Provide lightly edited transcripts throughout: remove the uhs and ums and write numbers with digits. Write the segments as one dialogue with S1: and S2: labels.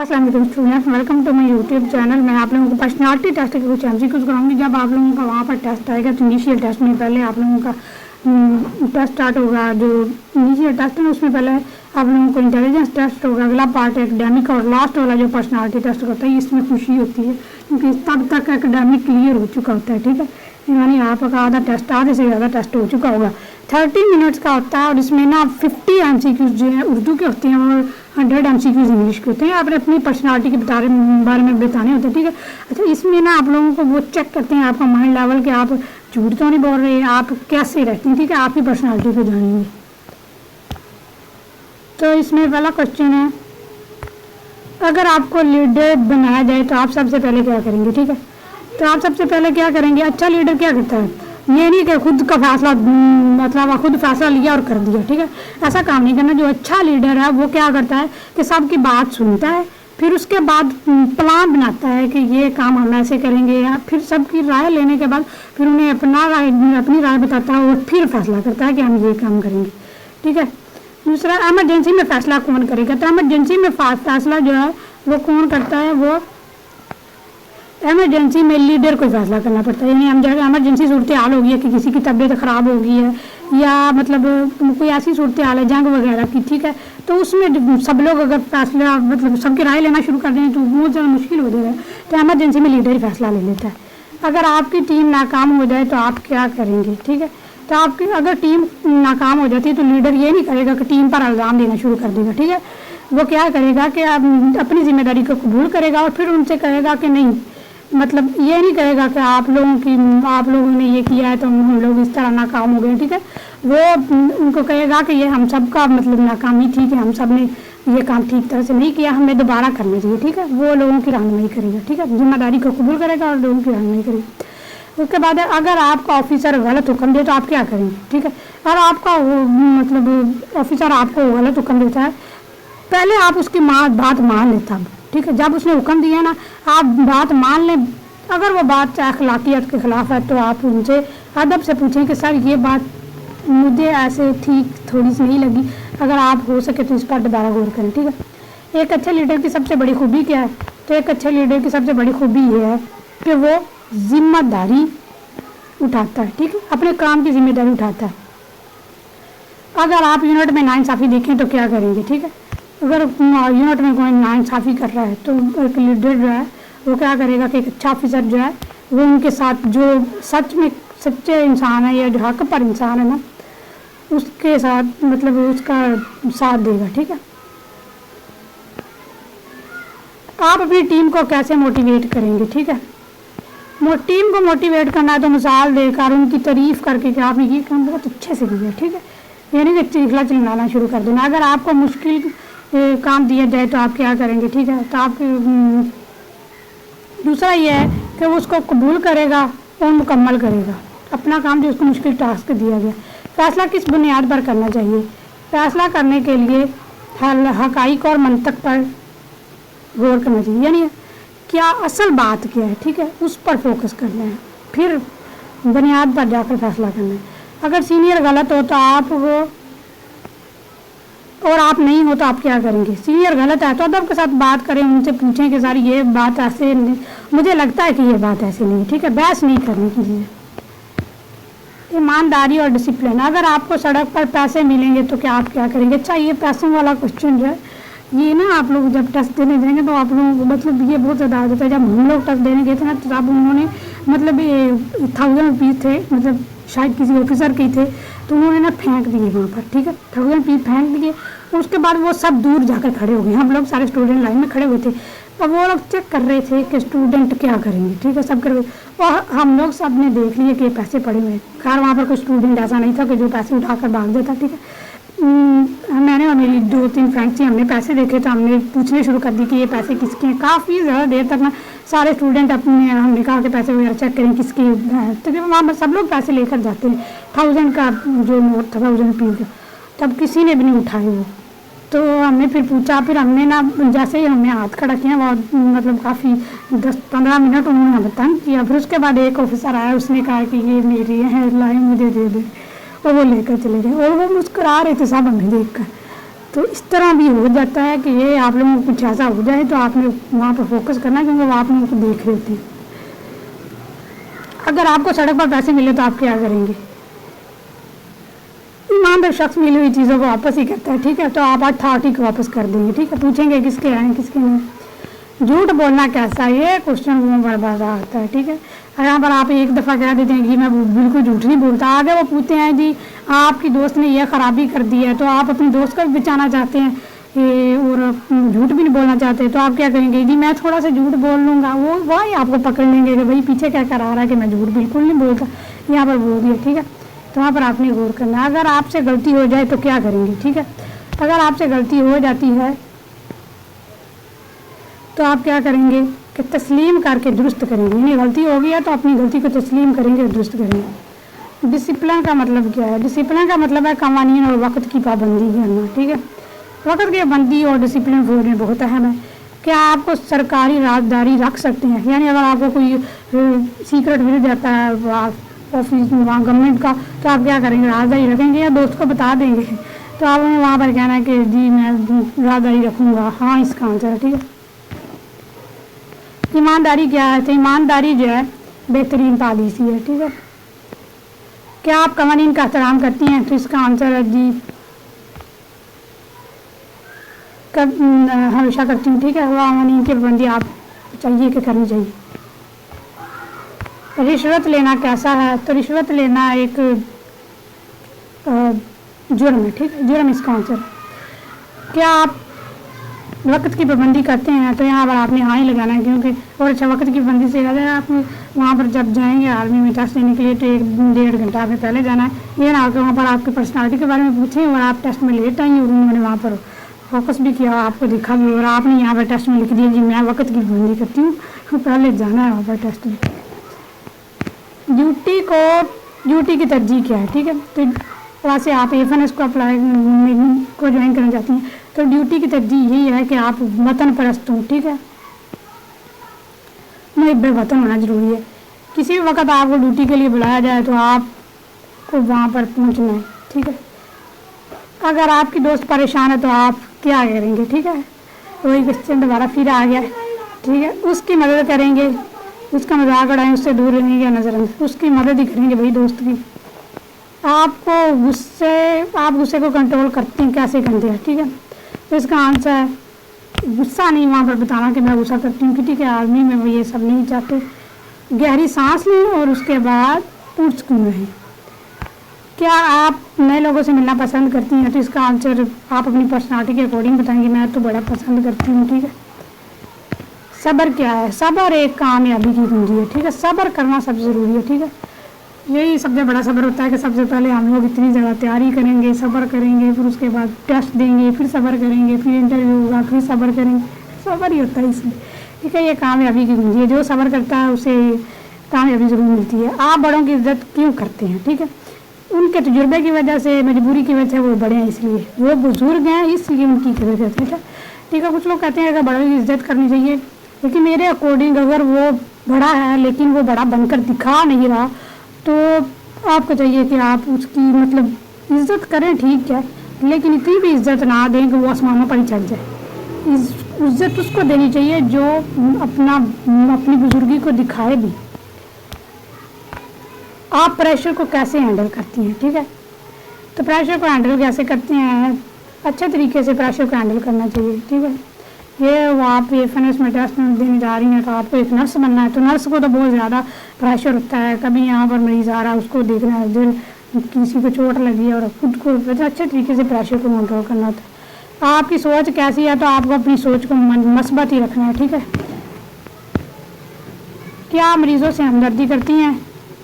S1: अस्सलाम वालेकुम students, welcome to my YouTube channel. मैं आप लोगों को पर्सनालिटी टेस्ट के कुछ एमसीक्यूज कराऊंगी। जब आप लोगों का वहाँ पर टेस्ट आएगा तो इनिशियल टेस्ट में पहले आप लोगों का टेस्ट स्टार्ट होगा। जो इनिशियल टेस्ट है उसमें पहले आप लोगों को इंटेलिजेंस टेस्ट होगा, अगला पार्ट एकेडमिक, और लास्ट वाला जो पर्सनालिटी टेस्ट होता है इसमें खुशी होती है क्योंकि तब तक एकेडमिक क्लियर हो चुका होता है। ठीक है, यानी आपका आधा टेस्ट, आधे से ज़्यादा टेस्ट हो चुका होगा। 30 मिनट्स का होता है और इसमें ना 50 एमसीक्यूज जो है उर्दू के होते हैं और 100 एमसीक्यूज इंग्लिश के होते हैं। आपने अपनी पर्सनालिटी के बारे में बताने होते हैं। ठीक है, अच्छा इसमें ना आप लोगों को वो चेक करते हैं आपका माइंड लेवल कि आप झूठ तो नहीं बोल रहे, आप कैसे रहते हैं। ठीक है, आपकी पर्सनालिटी को जानेंगे। तो इसमें पहला क्वेश्चन है, अगर आपको लीडर बनाया जाए तो आप सबसे पहले क्या करेंगे। ठीक है, तो आप सबसे पहले क्या करेंगे। अच्छा लीडर क्या करता है, ये नहीं कि खुद का फैसला मतलब खुद फैसला लिया और कर दिया। ठीक है, ऐसा काम नहीं करना। जो अच्छा लीडर है वो क्या करता है कि सबकी बात सुनता है, फिर उसके बाद प्लान बनाता है कि ये काम हम ऐसे करेंगे, या फिर सबकी राय लेने के बाद फिर उन्हें अपनी राय बताता है और फिर फैसला करता है कि हम ये काम करेंगे। ठीक है, दूसरा, एमरजेंसी में फैसला कौन करेगा। तो एमरजेंसी में फैसला जो है वो कौन करता है, वो एमरजेंसी में लीडर को फैसला करना पड़ता है। यानी हम जब एमरजेंसी सूरत हाल होगी है कि किसी की तबीयत ख़राब हो गई है या मतलब कोई ऐसी सूरत हाल है जंग वगैरह की, ठीक है, तो उसमें सब लोग अगर फैसला मतलब सबकी राय लेना शुरू कर दें तो बहुत ज़्यादा मुश्किल हो जाएगा। तो एमरजेंसी में लीडर ही फैसला ले लेता है। अगर आपकी टीम नाकाम हो जाए तो आप क्या करेंगे। ठीक है, तो आपकी अगर टीम नाकाम हो जाती है तो लीडर ये नहीं करेगा कि टीम पर इल्ज़ाम देना शुरू कर देगा। ठीक है, वो क्या करेगा कि अपनी जिम्मेदारी को कबूल करेगा और फिर उनसे कहेगा कि नहीं, मतलब ये नहीं कहेगा कि आप लोगों ने ये किया है तो हम लोग इस तरह नाकाम हो गए। ठीक है, वो उनको कहेगा कि ये हम सब का मतलब नाकामी थी कि हम सब ने ये काम ठीक तरह से नहीं किया, हमें दोबारा करना चाहिए। ठीक है, वो लोगों की रहनुमाई करेगा। ठीक है, जिम्मेदारी को कबूल करेगा और लोगों की रहनुमाई करेगा। उसके बाद अगर आपका ऑफिसर गलत हुक्म दे तो आप क्या करेंगे। ठीक है, अगर आपका मतलब ऑफिसर आपको गलत हुक्म देता है, पहले आप उसकी बात मान लेता। ठीक है, जब उसने हुक्म दिया ना आप बात मान लें। अगर वो बात अखलाकियत के खिलाफ है तो आप उनसे अदब से पूछें कि सर ये बात मुझे ऐसे ठीक थोड़ी सी नहीं लगी, अगर आप हो सके तो इस पर दोबारा गौर करें। ठीक है, एक अच्छे लीडर की सबसे बड़ी खूबी क्या है। तो एक अच्छे लीडर की सबसे बड़ी खूबी ये है कि वो जिम्मेदारी उठाता है। ठीक है, अपने काम की जिम्मेदारी उठाता है। अगर आप यूनिट में नाइंसाफ़ी देखें तो क्या करेंगे। ठीक है, अगर यूनिट में कोई नाइंसाफ़ी कर रहा है तो एक लीडर जो है वो क्या करेगा कि एक अच्छा ऑफिसर जो है वो उनके साथ जो सच में सच्चे इंसान है या जो हक पर इंसान है ना उसके साथ मतलब उसका साथ देगा। ठीक है, आप अपनी टीम को कैसे मोटिवेट करेंगे। ठीक है, टीम को मोटिवेट करना है तो मिसाल देकर उनकी तारीफ़ करके कि आपने ये काम बहुत अच्छे से किया। ठीक है, यानी कि चीखला चिल्लाना शुरू कर देना। अगर आपको मुश्किल काम दिया जाए तो आप क्या करेंगे। ठीक है, तो आप दूसरा ये है कि वो उसको कबूल करेगा और मुकम्मल करेगा अपना काम जो उसको मुश्किल टास्क दिया गया। फैसला किस बुनियाद पर करना चाहिए। फैसला करने के लिए हक़ाइक़ और मंतक पर गौर करना चाहिए, यानी क्या असल बात क्या है। ठीक है, उस पर फोकस करना है, फिर बुनियाद पर जाकर फैसला करना है। अगर सीनियर गलत हो तो आप वो और आप नहीं हो तो आप क्या करेंगे। सीनियर गलत है तो अदब के साथ बात करें, उनसे पूछें कि सर ये बात ऐसे नहीं, मुझे लगता है कि ये बात ऐसे नहीं। ठीक है, बहस नहीं करनी चाहिए। ईमानदारी और डिसिप्लिन, अगर आपको सड़क पर पैसे मिलेंगे तो क्या आप क्या करेंगे। अच्छा, ये पैसों वाला क्वेश्चन जो है ये ना आप लोग जब टेस्ट देने जाएंगे तो आप लोगों को मतलब ये बहुत ज़्यादा आदत है। जब हम लोग टेस्ट देने गए थे ना तो तब उन्होंने मतलब ये 1000 रुपीज़ थे, मतलब शायद किसी ऑफिसर के थे, तो उन्होंने ना फेंक दिए वहाँ पर। ठीक है, 1000 रुपीज़ फेंक दिए। उसके बाद वो सब दूर जाकर खड़े हो गए। हम लोग सारे स्टूडेंट लाइन में खड़े हुए थे, अब वो लोग चेक कर रहे थे कि स्टूडेंट क्या करेंगे। ठीक है, सब कर रहे और हम लोग सब ने देख लिए कि ये पैसे पड़े हुए हैं। खैर वहाँ पर कोई स्टूडेंट ऐसा नहीं था कि जो पैसे उठाकर भाग जाता। ठीक है, मैंने और मेरी 2-3 फ्रेंड्स थी, हमने पैसे देखे तो हमने पूछने शुरू कर दी कि ये पैसे किसके हैं। काफ़ी ज़्यादा देर तक ना सारे स्टूडेंट अपने हमने कहा कि पैसे वगैरह चेक करें किसके हैं। तो वहाँ पर सब लोग पैसे लेकर जाते हैं। 1000 का जो नोट था 1000 रुपीज़ का, तब किसी ने भी नहीं उठाए वो। तो हमने फिर पूछा, फिर हमने ना जैसे ही हमने हाथ खड़ा किया वो मतलब काफ़ी 10-15 मिनट उन्होंने हमें तंग किया। फिर उसके बाद एक ऑफिसर आया, उसने कहा कि ये मेरी है, लाइन मुझे दे दे, और वो लेकर चले गए और वो मुस्कुरा रहे थे सब हमें देख कर। तो इस तरह भी हो जाता है कि ये आप लोगों को कुछ ऐसा हो जाए तो आपने वहाँ पर फोकस करना है, क्योंकि वो आप लोगों को देख रहे होते हैं। अगर आपको सड़क पर पैसे मिले तो आप क्या करेंगे? ईमानदार शख्स मिली हुई चीज़ों को वापस ही करता है, ठीक है। तो आप 8:30 को वापस कर देंगे, ठीक है। पूछेंगे किसके आए किसके नहीं। झूठ बोलना कैसा है, ये क्वेश्चन वो बर्बाद आता है, ठीक है। यहाँ पर आप एक दफ़ा कह देते हैं कि मैं बिल्कुल झूठ नहीं बोलता, आगे वो पूछते हैं जी आपकी दोस्त ने यह खराबी कर दी है, तो आप अपने दोस्त को भी बचाना चाहते हैं और झूठ भी नहीं बोलना चाहते, तो आप क्या करेंगे? जी मैं थोड़ा सा झूठ बोल लूँगा, वो वही आपको पकड़ लेंगे कि भाई पीछे क्या करा रहा है कि मैं झूठ बिल्कुल नहीं बोलता, यहाँ पर बोल दिया, ठीक है। तो वहाँ पर आपने गौर करना है। अगर आपसे गलती हो जाए तो क्या करेंगे, ठीक है। अगर आपसे गलती हो जाती है तो आप क्या करेंगे कि तस्लीम करके दुरुस्त करेंगे। यानी गलती हो गई है तो अपनी गलती को तस्लीम करेंगे और दुरुस्त करेंगे। डिसिप्लिन का मतलब क्या है? डिसिप्लिन का मतलब है कवानीन और वक्त की पाबंदी करना, ठीक है। वक्त की पाबंदी और डिसिप्लिन में बहुत अहम है। क्या आपको सरकारी राजदारी रख सकते हैं? यानी अगर आपको कोई सीक्रेट मिल जाता है ऑफिस वहाँ गवर्नमेंट का, तो आप क्या करेंगे? राजदारी रखेंगे या दोस्त को बता देंगे? तो आपने वहाँ पर कहना है कि जी मैं राजदारी रखूँगा, हाँ इसका आंसर है, ठीक है। ईमानदारी क्या है? तो ईमानदारी जो है बेहतरीन पॉलिसी है, ठीक है। क्या आप कवानीन का एहतराम करती हैं? तो इसका आंसर है जी हमेशा करती हूँ, ठीक है। कवानीन की पाबंदी आप चाहिए कि करनी चाहिए। रिश्वत लेना कैसा है? तो रिश्वत लेना एक जुर्म है, ठीक है, जुर्म इसका आंसर। क्या आप वक्त की पाबंदी करते हैं? तो यहाँ पर आपने हाँ ही लगाना है, क्योंकि और अच्छा वक्त की पाबंदी से याद है आप वहाँ पर जब जाएंगे आर्मी में टेस्ट देने के लिए तो 1-1.5 घंटा आपने पहले जाना है। ये ना कि वहाँ पर आपकी पर्सनालिटी के बारे में पूछें और आप टेस्ट में लेट आई और उन्होंने वहाँ पर फोकस भी किया, आपको देखा भी और आपने यहाँ पर टेस्ट में लिख दिया जी मैं वक्त की पाबंदी करती हूँ, पहले जाना है वहाँ पर टेस्ट में। ड्यूटी की तरजीह क्या है, ठीक है। तो वैसे आप एफएनएस को अप्लाई को ज्वाइन करना चाहती हैं तो ड्यूटी की तरजीह यही है कि आप वतन परस्त हों, ठीक है। मुहब्बे वतन होना ज़रूरी है। किसी भी वक्त आपको ड्यूटी के लिए बुलाया जाए तो आपको वहाँ पर पहुँचना है, ठीक है। अगर आपकी दोस्त परेशान है तो आप क्या करेंगे, ठीक है। वही क्वेश्चन दोबारा फिर आ गया, ठीक है। उसकी मदद करेंगे, उसका मजाक उड़ाएं, उससे दूर रहेंगे, नजर उसकी मदद ही करेंगे भाई दोस्त की। आप गुस्से को कंट्रोल करते हैं, कैसे करते हैं, ठीक है। तो इसका आंसर है गुस्सा नहीं वहाँ पर बताना कि मैं गुस्सा करती हूँ, ठीक है। आर्मी में वो ये सब नहीं चाहते। गहरी सांस लें और उसके बाद पुरस्कून रहें। क्या आप नए लोगों से मिलना पसंद करती हैं? तो इसका आंसर आप अपनी पर्सनालिटी के अकॉर्डिंग बताएंगे, मैं तो बड़ा पसंद करती हूँ, ठीक है। सब्र क्या है? सब्र एक कामयाबी की कुंजी है, ठीक है। सब्र करना सबसे ज़रूरी है, ठीक है। यही सबसे बड़ा सब्र होता है कि सबसे पहले हम लोग इतनी ज़्यादा तैयारी करेंगे, सब्र करेंगे, फिर उसके बाद टेस्ट देंगे, फिर सब्र करेंगे, फिर इंटरव्यू होगा, फिर सब्र करेंगे, सब्र ही होता है इसमें, ठीक है। ये कामयाबी की कुंजी है, जो सब्र करता है उसे कामयाबी ज़रूर मिलती है। आप बड़ों की इज्जत क्यों करते हैं, ठीक है। उनके तजुर्बे की वजह से, मजबूरी की वजह से वो बड़े हैं, इसलिए वो बुजुर्ग हैं इसलिए उनकी इज्जत करते हैं, ठीक है। कुछ लोग कहते हैं कि बड़ों की इज्जत करनी चाहिए, लेकिन मेरे अकॉर्डिंग अगर वो बड़ा है लेकिन वो बड़ा बनकर दिखा नहीं रहा तो आपको चाहिए कि आप उसकी मतलब इज्जत करें, ठीक है, लेकिन इतनी भी इज्जत ना दें कि वो आसमानों पर ही चढ़ जाए। इज्जत उसको देनी चाहिए जो अपनी बुजुर्गी को दिखाए भी। आप प्रेशर को कैसे हैंडल करती हैं, ठीक है। तो प्रेशर को हैंडल कैसे करते हैं? अच्छे तरीके से प्रेशर को हैंडल करना चाहिए, ठीक है। ये वो आप एफएनएस में टेस्ट देने जा रही हैं तो आपको एक नर्स बनना है, तो नर्स को तो बहुत ज़्यादा प्रेशर होता है। कभी यहाँ पर मरीज आ रहा है उसको देखना है, दिल किसी को चोट लगी है और खुद को अच्छे तरीके से प्रेशर को कंट्रोल करना होता है। आपकी सोच कैसी है? तो आपको अपनी सोच को मस्बत ही रखना है, ठीक है। क्या आप मरीजों से हमदर्दी करती हैं?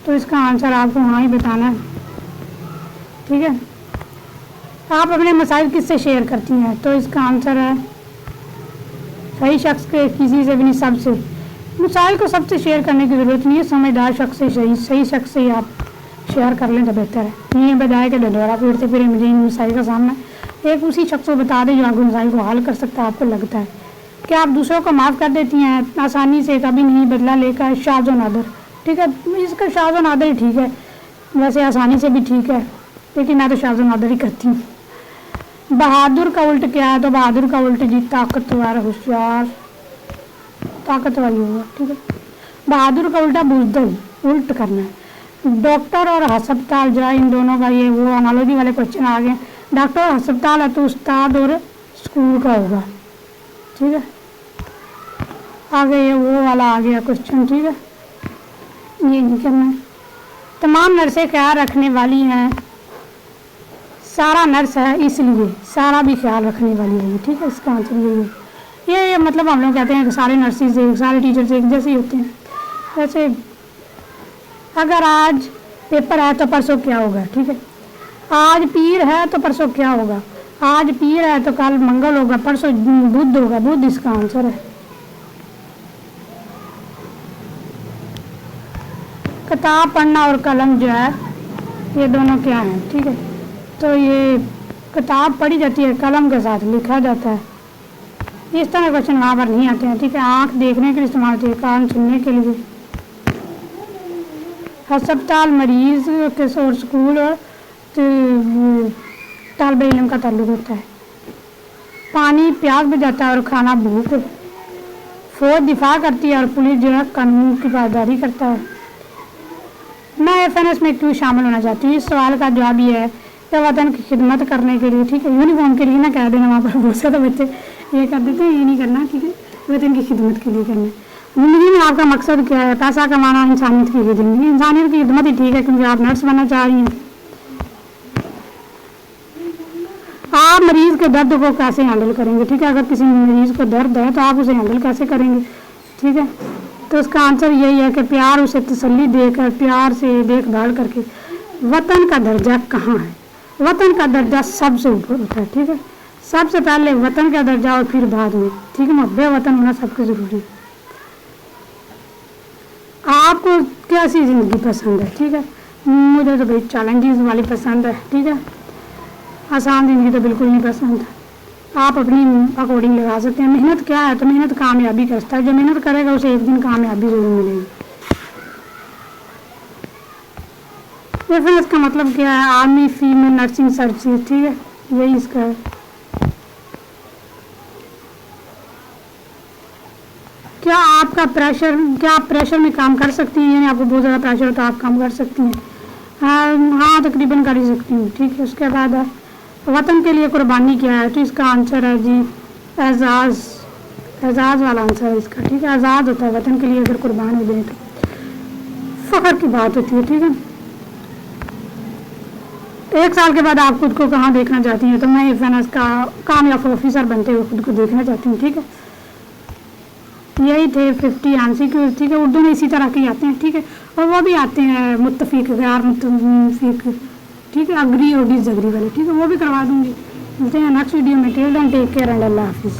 S1: तो इसका आंसर आपको हाँ ही बताना है, ठीक है। आप अपने मसाइल किससे शेयर करती हैं? तो इसका आंसर है सही शख्स के किसी से भी नहीं, सबसे। मसाइल को सबसे शेयर करने की ज़रूरत नहीं है, समझदार शख्स से सही शख्स से ही आप शेयर कर लें तो बेहतर है। ये बजाय के दोबारा फिरते फिर मुझे इन मसाइल का सामना एक उसी शख्स को बता दें जो आपके मसाइल को हल कर सकता है, आपको लगता है। क्या आप दूसरों को माफ़ कर देती हैं? आसानी से, कभी नहीं बदला लेकर, शाज़ व नादर, ठीक है। इसका शाज़ व नादर ही ठीक है, वैसे आसानी से भी ठीक है, लेकिन मैं तो शाज़ व नादर ही करती हूँ। बहादुर का उल्ट क्या है? तो बहादुर का उल्ट जी ताकतवर, होशियार, ताकतवर ही होगा, ठीक है। बहादुर का उल्टा बुजदिल, उल्ट करना है। डॉक्टर और हस्पताल जो है, इन दोनों का ये वो एनालॉजी वाले क्वेश्चन आ गए। डॉक्टर और हस्पताल है तो उस्ताद और स्कूल का होगा, ठीक है। आगे ये वो वाला आ गया क्वेश्चन, ठीक है, ये नहीं करना है। तमाम नर्सें ख्याल रखने वाली हैं, सारा नर्स है इसलिए सारा भी ख्याल रखने वाली है, ठीक है। इसका आंसर यही है। ये मतलब हम लोग कहते हैं कि सारे नर्सेज एक, सारे टीचर्स एक जैसे ही होते हैं। वैसे अगर आज पेपर है तो परसों क्या होगा, ठीक है। आज पीर है तो परसों क्या होगा? आज पीर है तो कल मंगल होगा, परसों बुध होगा, बुध इसका आंसर है। किताब पढ़ना और कलम जो है ये दोनों क्या हैं, ठीक है। तो ये किताब पढ़ी जाती है, कलम के साथ लिखा जाता है। इस तरह क्वेश्चन वहाँ पर नहीं आते हैं, ठीक है। आँख देखने के लिए इस्तेमाल होती है, कान सुनने के लिए। अस्पताल मरीज के और स्कूल और तालिब इल्म का ताल्लुक होता है। पानी प्यास बुझाता है और खाना भूख। फौज दिफा करती है और पुलिस जो है कानून की पासदारी करता है। मैं FNS में क्यों शामिल होना चाहती हूँ? इस सवाल का जवाब ये है कि वतन की खिदमत करने के लिए, ठीक है। यूनिफॉर्म के लिए ना कह देना, वहाँ पर बहुत ज़्यादा बच्चे ये कर देते हैं, ये नहीं करना, ठीक है। वतन की खिदमत के लिए करना है। ज़िंदगी में आपका मकसद क्या है? पैसा कमाना, इंसानियत की ज़िंदगी, इंसानियत की खिदमत ही ठीक है, क्योंकि आप नर्स बनना चाह रही हैं। आप मरीज़ के दर्द को कैसे हैंडल करेंगे, ठीक है। अगर किसी मरीज़ को दर्द है तो आप उसे हैंडल कैसे करेंगे, ठीक है। तो उसका आंसर यही है कि प्यार, उसे तसल्ली देकर, प्यार से देखभाल करके। वतन का दर्जा कहाँ है? वतन का दर्जा सबसे ऊपर होता है, ठीक है। सबसे पहले वतन का दर्जा और फिर बाद में, ठीक है। मुहब्बे वतन होना सबके ज़रूरी है। आपको कैसी ज़िंदगी पसंद है, ठीक है। मुझे तो भाई चैलेंजेस वाली पसंद है, ठीक है। आसान ज़िंदगी तो बिल्कुल नहीं पसंद। आप अपनी अकॉर्डिंग लगा सकते हैं। मेहनत क्या है? तो मेहनत कामयाबी करता है। जो मेहनत करेगा उसे एक दिन कामयाबी ज़रूर मिलेगी। FNS का मतलब क्या है? आर्मी फीमेल नर्सिंग सर्विसेज, ठीक है, यही इसका है। क्या आप प्रेशर में काम कर सकती हैं? यानी आपको बहुत ज़्यादा प्रेशर हो तो आप काम कर सकती हैं। हाँ, तकरीबन कर ही सकती हूँ, ठीक है। उसके बाद है वतन के लिए कुर्बानी क्या है? तो इसका आंसर है जी एजाज़, एजाज़ वाला आंसर है इसका, ठीक है। आज़ाद होता है वतन के लिए अगर कुर्बान हो जाए तो फ़ख्र की बात होती है, ठीक है। 1 साल के बाद आप खुद को कहाँ देखना चाहती हैं? तो मैं FNS का कामयाब ऑफिसर बनते हुए खुद को देखना चाहती हूँ, ठीक है। यही थे 50 MCQ, ठीक है। उर्दू में इसी तरह के आते हैं, ठीक है। और वो भी आते हैं मुत्तफिक, गैर मुत्तफिक, ठीक है, अग्री और डिसएग्री वाले, ठीक है, वो भी करवा दूँगी। मिलते हैं नेक्स्ट वीडियो में। Till then take care and अल्लाह हाफिज़।